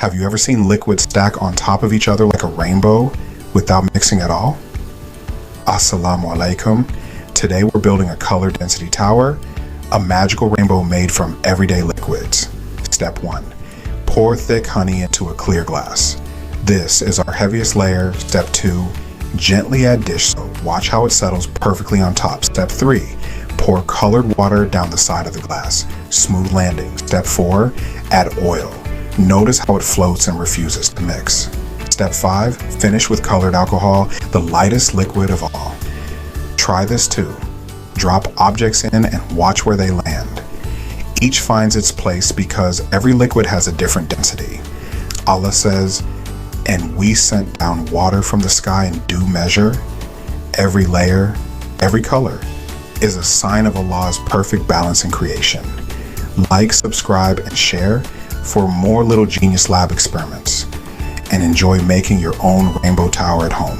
Have you ever seen liquids stack on top of each other like a rainbow without mixing at all? Assalamu alaikum. Today we're building a color density tower, a magical rainbow made from everyday liquids. Step 1. Pour thick honey into a clear glass. This is our heaviest layer. Step 2. Gently add dish soap. Watch how it settles perfectly on top. Step 3. Pour colored water down the side of the glass. Smooth landing. Step 4. Add oil. Notice how it floats and refuses to mix. Step 5. Finish with colored alcohol, the lightest liquid of all. Try this too. Drop objects in and watch where they land. Each finds its place because every liquid has a different density. Allah says, "And we sent down water from the sky in due measure." Every layer, every color is a sign of Allah's perfect balance in creation. Like, subscribe, and share for more Little Genius Lab experiments. And enjoy making your own rainbow tower at home.